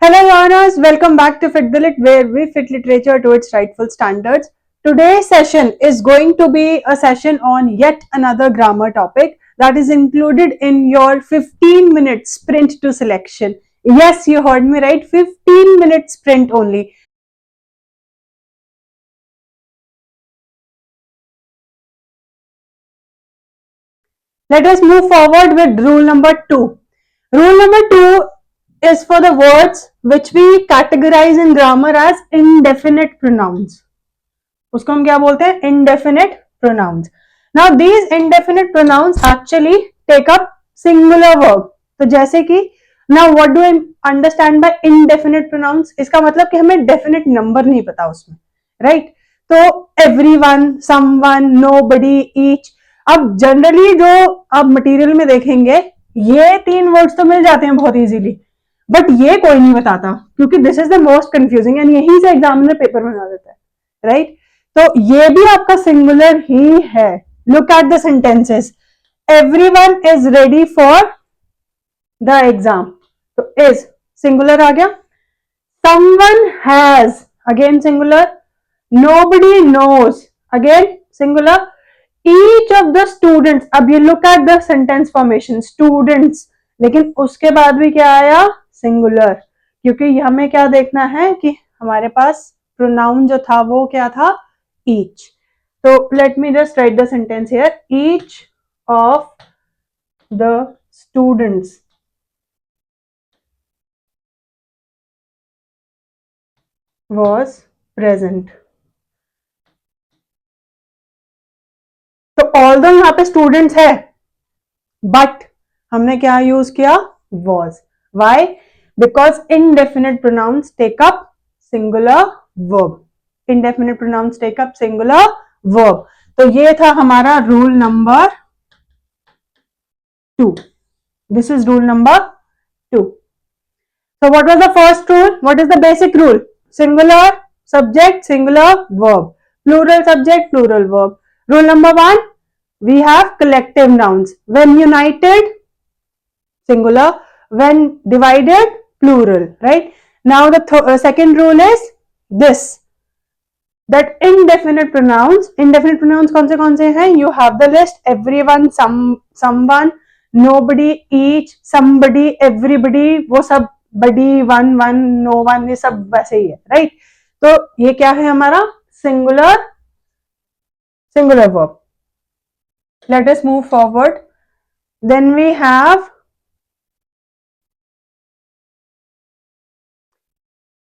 Hello, learners. Welcome back to Fit the Lit, where we fit literature to its rightful standards. Today's session is going to be a session on yet another grammar topic that is included in your 15-minute sprint to selection. Yes, you heard me right. 15-minute sprint only. Let us move forward with rule number 2. Rule number 2 is for the words which we categorize in grammar as indefinite pronouns. उसको हम क्या बोलते हैं? Indefinite pronouns. Now these indefinite pronouns actually take up singular verb. तो जैसे कि now what do I understand by indefinite pronouns? इसका मतलब कि हमें definite number नहीं पता उसमें, right? तो everyone, someone, nobody, each. अब जनरली जो आप मटेरियल में देखेंगे ये 3 वर्ड्स तो मिल जाते हैं बहुत इजीली, बट ये कोई नहीं बताता क्योंकि this is the most confusing and यहीं से एग्जामिनर पेपर बना देता है, राइट? तो ये भी आपका सिंगुलर ही है. Look at the sentences. Everyone is ready for the exam. तो इज सिंगुलर आ गया. Someone has, again singular. Nobody knows, again singular. Each of the students. अब ये look at the sentence formation. Students, लेकिन उसके बाद भी क्या आया? सिंगुलर. क्योंकि हमें क्या देखना है कि हमारे पास प्रोनाउन जो था वो क्या था? each. So let me just write the sentence here. Each of the students was present. तो although यहाँ पे students है, but हमने क्या यूज किया? was. Why? Because indefinite pronouns take up singular verb. Indefinite pronouns take up singular verb. तो ये था हमारा rule number 2. This is rule number 2. So what was the first rule? What is the basic rule? Singular subject, singular verb. Plural subject, plural verb. Rule number 1, we have collective nouns. When united, singular. When divided, plural, right? Now the second rule is this, that indefinite pronouns कौन से हैं? You have the list. Everyone, someone, nobody, each, somebody, everybody, वो सब body, one, no one, ये सब वैसे ही है, right? तो ये क्या है हमारा? singular verb. Let us move forward. Then we have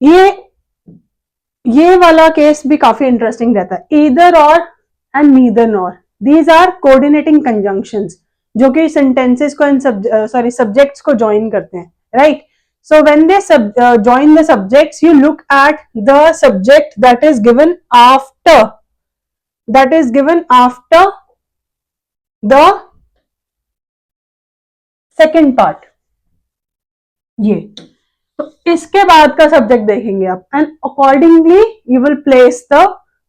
ये वाला केस भी काफी इंटरेस्टिंग रहता है. Either or and neither nor. These are coordinating conjunctions जो कि सेंटेंसेस को सब्जेक्ट्स को ज्वाइन करते हैं, right? So when they join the subjects, you look at the subject that is given after the second part. ये तो इसके बाद का सब्जेक्ट देखेंगे आप, and accordingly you will place the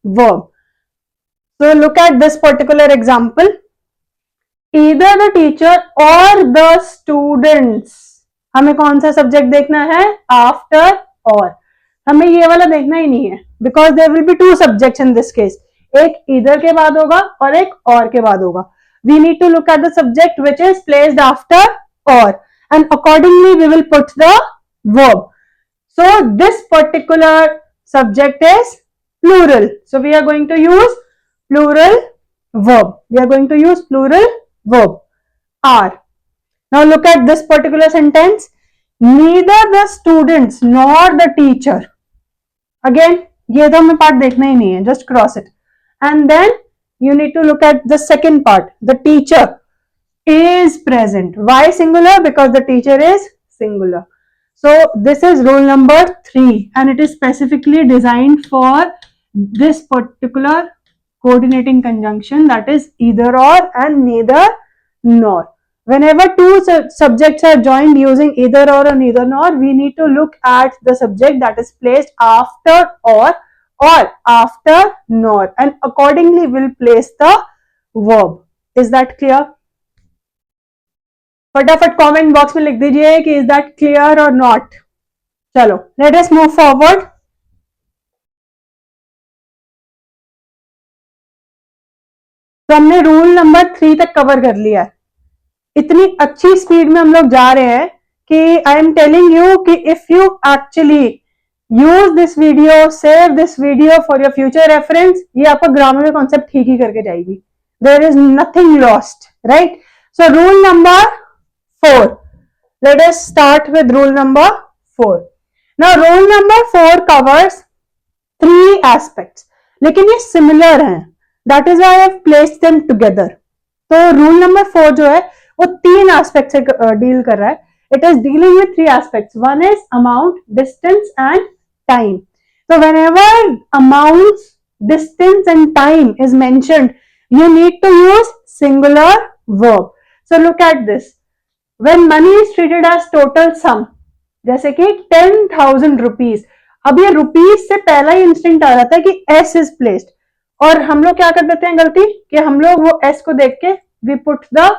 verb. So look at this particular example. Either the teacher और the students. हमें कौन सा सब्जेक्ट देखना है? आफ्टर और. हमें ये वाला देखना ही नहीं है because there will be 2 subjects in this case. एक ईदर के बाद होगा और एक और के बाद होगा. We need to look at the subject which is placed after और, and accordingly we will put the verb. So this particular subject is plural. So we are going to use plural verb. Are. Now look at this particular sentence. Neither the students nor the teacher. Again, ये तो हमें part देखना ही नहीं है. Just cross it. And then you need to look at the second part. The teacher is present. Why singular? Because the teacher is singular. So this is rule number 3 and it is specifically designed for this particular coordinating conjunction, that is either or and neither nor. Whenever 2 subjects are joined using either or neither nor, we need to look at the subject that is placed after or after nor, and accordingly we'll place the verb. Is that clear? फटाफट comment box में लिख दीजिए कि is that clear और not. चलो let us move forward. तो हमने rule number 3 तक कवर कर लिया है. इतनी अच्छी स्पीड में हम लोग जा रहे हैं कि आई एम टेलिंग यू कि if you actually use this video, save this video for your future reference, ये आपको ग्रामर का कॉन्सेप्ट ठीक ही करके जाएगी. There is nothing lost, right? So rule number 4. Let us start with rule number 4. Now rule number 4 covers 3 aspects, लेकिन ये similar हैं. That is why I have placed them together. तो रूल नंबर 4 जो है वो 3 एस्पेक्ट से deal कर रहा है. It is dealing with 3 aspects. One is amount, distance and time. So whenever amounts, distance and time is mentioned, you need to use singular verb. So look at this. When money is treated as total sum, जैसे कि 10,000 rupees. अब ये rupees से पहला ही instant आ जाता है कि s is placed. और हम लोग क्या कर देते हैं गलती कि हम लोग वो s को देख के we put the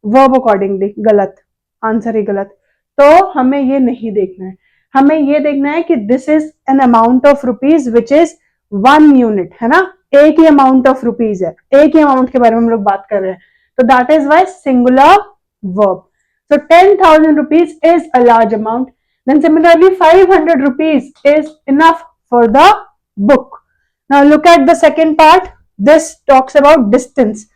verb accordingly. गलत, आंसर ही गलत. तो हमें ये नहीं देखना है. हमें ये देखना है कि this is an amount of rupees which is 1 unit, है ना? एक ही अमाउंट ऑफ रुपीज है, एक ही अमाउंट के बारे में हम लोग बात कर रहे हैं. तो that is why singular verb. So 10,000 rupees is a large amount. Then similarly 500 rupees is enough for the book. Now look at the second part. This talks about distance.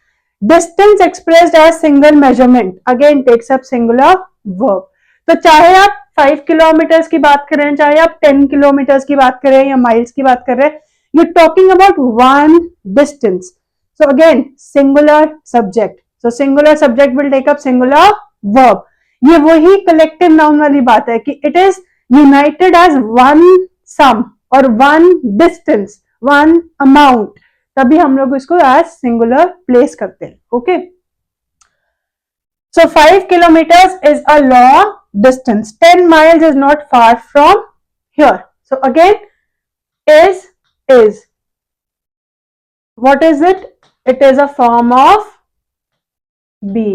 Distance expressed as single measurement again takes up singular verb. तो चाहे आप 5 kilometres की बात करें, चाहे आप 10 kilometres की बात करें या माइल्स की बात कर रहे हैं, you talking about one distance. So again singular subject. So singular subject will take up singular verb. ये वही कलेक्टिव नाउन वाली बात है कि it is united as one sum और वन डिस्टेंस, वन अमाउंट. तभी हम लोग इसको एज सिंगुलर प्लेस करते हैं. Okay. So 5 kilometers is a long distance. 10 miles is not far from here. So again, is. What is it? It is a form of be.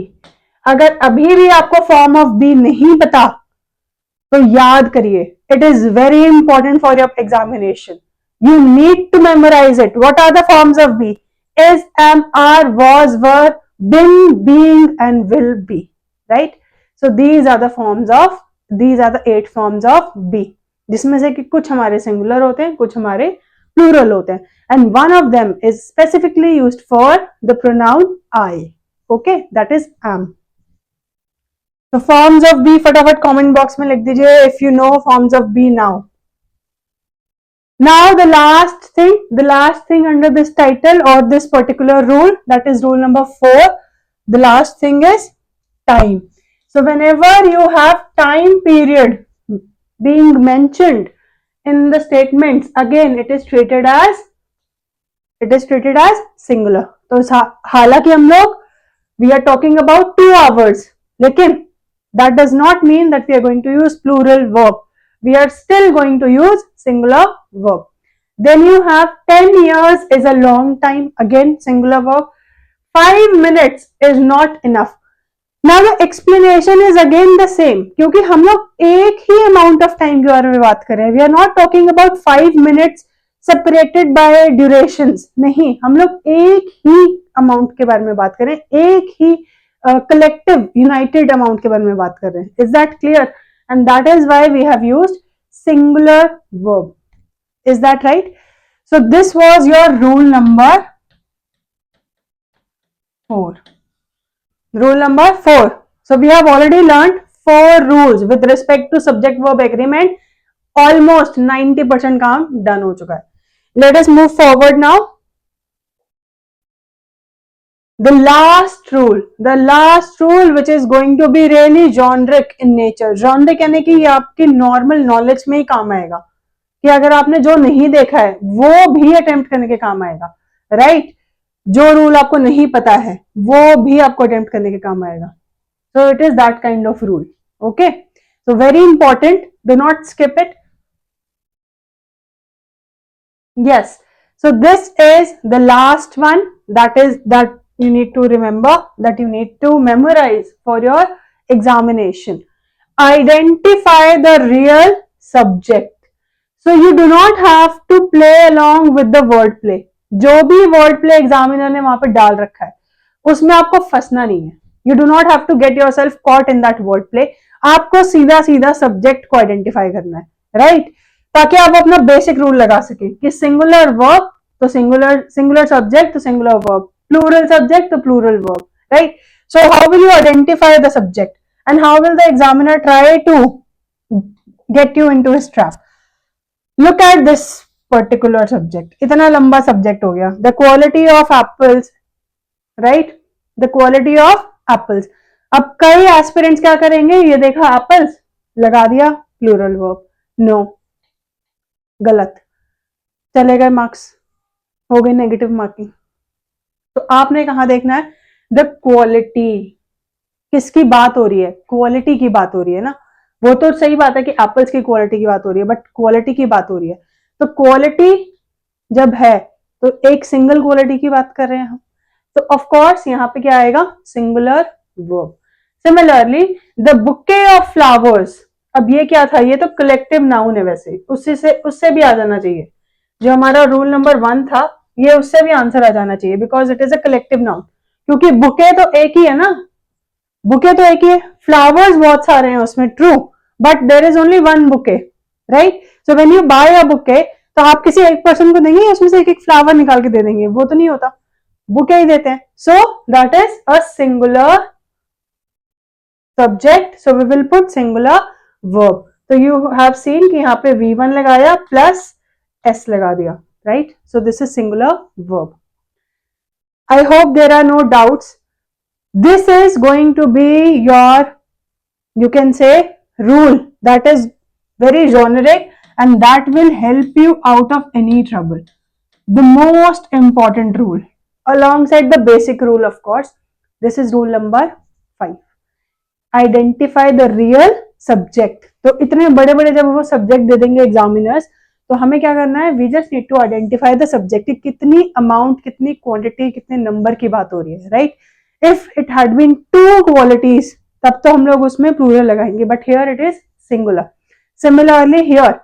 अगर अभी भी आपको form of be नहीं पता तो याद करिए. It is very important for your examination. You need to memorize it. What are the forms of be? Is, am, are, was, were, been, being and will be, right? So these are the forms of, these are the 8 forms of be, जिसमें से कि कुछ हमारे singular होते हैं, कुछ हमारे plural होते हैं. And one of them is specifically used for the pronoun I. Okay, that is am. So forms of be फटाफट comment box में लिख दीजिए if you know forms of be now. Now the last thing under this title or this particular rule, that is rule number 4. The last thing is time. So whenever you have time period being mentioned in the statements, again it is treated as singular. तो हालांकि हम लोग we are talking about 2 hours, लेकिन that does not mean that we are going to use plural verb. We are still going to use singular verb. Then you have 10 years is a long time, again singular verb. 5 minutes is not enough. Now the explanation is again the same, क्योंकि हम लोग एक ही amount of time के बारे में बात कर रहे हैं. We are not talking about 5 minutes separated by durations. नहीं, हम लोग एक ही amount के बारे में बात कर रहे हैं, एक ही collective united amount के बारे में बात कर रहे हैं. Is that clear? And that is why we have used singular verb. Is that right? So this was your rule number 4. Rule number 4. So we have already learned 4 rules with respect to subject verb agreement. Almost 90% काम done हो चुका है. Let us move forward now. The last rule which is going to be really generic in nature. Generic यानी कि ये आपकी normal knowledge में ही काम आएगा, कि अगर आपने जो नहीं देखा है वो भी अटेम्प्ट करने के काम आएगा, राइट? जो रूल आपको नहीं पता है वो भी आपको अटेम्प्ट करने के काम आएगा. So it is that kind of rule. Okay, so very important, do not skip it. Yes, so this is the last one, that you need to remember, that you need to memorize for your examination. Identify the real subject. So you do not have to play along with the word play. जो भी word play examiner ने वहां पर डाल रखा है उसमें आपको फंसना नहीं है. You do not have to get yourself caught in that word play. आपको सीधा सीधा सब्जेक्ट को आइडेंटिफाई करना है, राइट right? ताकि आप अपना बेसिक रूल लगा सके कि सिंगुलर वर्ब तो सिंगुलर सब्जेक्ट तो सिंगुलर वर्ब, प्लूरल सब्जेक्ट तो plural verb, right. So how will you identify the subject and how will the examiner try to get you into his trap? Look at this particular subject. इतना लंबा subject हो गया. The quality of apples, right, the quality of apples. अब कई aspirants क्या करेंगे, ये देखा एप्पल्स लगा दिया प्लूरल वर्ब. नो, गलत, चले गए मार्क्स, हो गई नेगेटिव मार्किंग. तो आपने कहां देखना है, द क्वालिटी. किसकी बात हो रही है, क्वालिटी की बात हो रही है ना. वो तो सही बात है कि एप्पल्स की क्वालिटी की बात हो रही है, बट क्वालिटी की बात हो रही है. तो क्वालिटी जब है तो एक सिंगल क्वालिटी की बात कर रहे हैं हम, तो ऑफ कोर्स यहां पे क्या आएगा, singular verb. Similarly the bouquet of flowers. अब ये क्या था, ये तो कलेक्टिव नाउन है, वैसे उससे भी आ जाना चाहिए. जो हमारा रूल नंबर 1 था ये उससे भी आंसर आ जाना चाहिए, because it is a collective noun. क्योंकि बुके तो एक ही है ना, बुके तो एक ही है, फ्लावर्स बहुत सारे हैं उसमें, true, but there is only one bouquet, right. So when you buy a bouquet तो आप किसी एक पर्सन को देंगे, उसमें से एक एक फ्लावर निकाल के दे देंगे, वो तो नहीं होता, बुके ही देते हैं. So that is a singular subject, so we will put singular verb. तो यू हैव सीन कि यहाँ पे V1 लगाया प्लस S लगा दिया, right. So this is singular verb. I hope there are no doubts. This is going to be your, you can say, rule that is very generic and that will help you out of any trouble. The most important rule alongside the basic rule, of course, this is rule number 5. Identify the real subject. तो इतने बड़े बड़े जब वो subject they देंगे examiners, तो हमें क्या करना है, we just need to identify the subject. कितनी अमाउंट, कितनी क्वांटिटी, कितने नंबर की बात हो रही है, right. If it had been 2 qualities तब तो हम लोग उसमें प्लूरल लगाएंगे, but here it is singular. Similarly here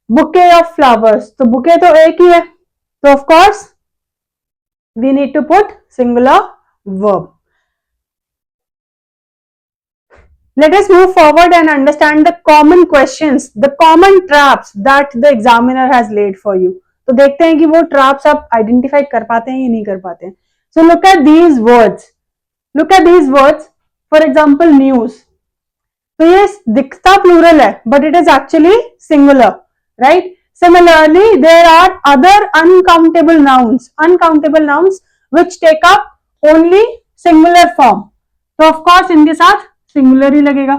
bouquet of flowers, तो बुके तो एक ही है, तो of course we need to put singular verb. Let us move forward and understand the common questions, the common traps that the examiner has laid for you. तो देखते हैं कि वो traps आप identify कर पाते हैं या नहीं कर पाते हैं. So look at these words. Look at these words. For example, news. तो ये दिखता plural है, but it is actually singular, right? Similarly, there are other uncountable nouns which take up only singular form. तो of course इनके साथ singular ही लगेगा.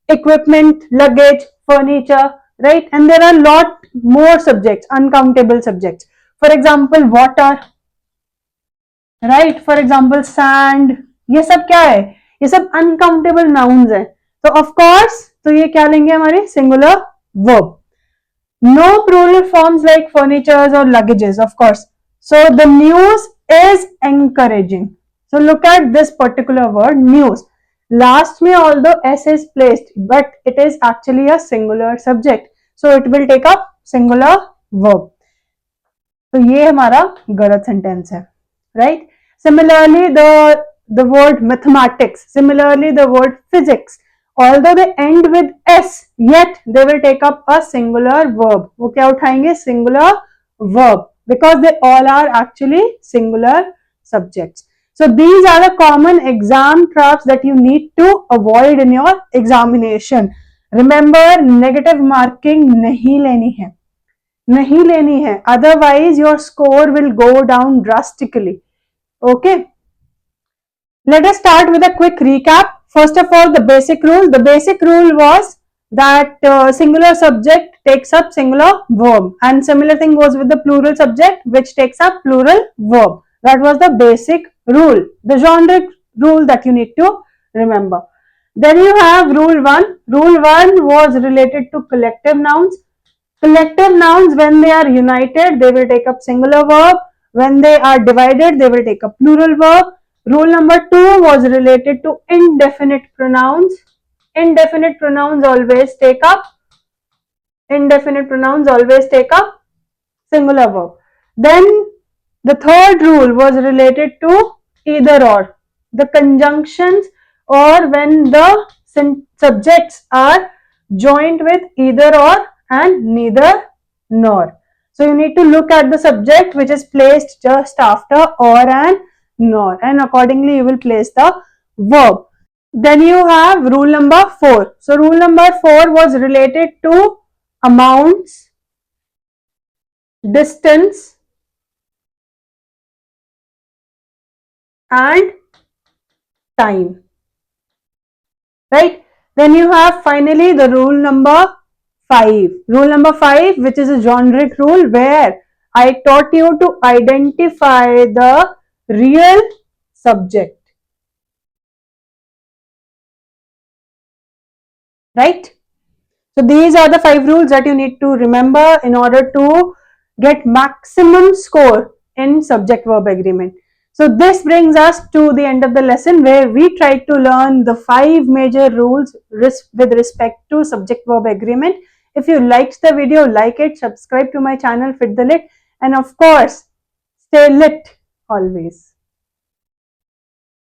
Equipment, luggage, furniture, right. And there are lot more subjects, uncountable subjects. For example water, right. For example sand. ये सब क्या है, ये सब अनकाउंटेबल नाउन्स है. तो ऑफ कोर्स तो ये क्या लेंगे हमारे, singular verb. No plural forms like furnitures और luggages, of course. So the news is encouraging. So look at this particular word, news. Last में although S is placed, but it is actually a singular subject, so it will take up singular verb. तो ये हमारा गलत sentence है, right? Similarly, the word mathematics, similarly the word physics, although they end with S, yet they will take up a singular verb. वो क्या उठाएंगे, singular verb, because they all are actually singular subjects. So these are the common exam traps that you need to avoid in your examination. Remember, negative marking नहीं लेनी है, otherwise your score will go down drastically. Okay, let us start with a quick recap. First of all, the basic rule. The basic rule was that singular subject takes up singular verb, and similar thing goes with the plural subject which takes up plural verb. That was the basic rule, the generic rule that you need to remember. Then you have rule 1. Rule 1 was related to collective nouns. Collective nouns, when they are united, they will take up singular verb. When they are divided, they will take up plural verb. Rule number 2 was related to indefinite pronouns. Indefinite pronouns always take up Indefinite pronouns always take a singular verb. Then the third rule was related to either or. The conjunctions, or when the subjects are joined with either or and neither nor. So you need to look at the subject which is placed just after or and nor, and accordingly you will place the verb. Then you have rule number 4. So rule number 4 was related to amounts, distance, and time. Right? Then you have finally the rule number 5. Rule number 5, which is a generic rule, where I taught you to identify the real subject. Right? So these are the 5 rules that you need to remember in order to get maximum score in subject verb agreement. So this brings us to the end of the lesson, where we tried to learn the 5 major rules with respect to subject verb agreement. If you liked the video, like it, subscribe to my channel Fit the Lit, and of course, stay lit always.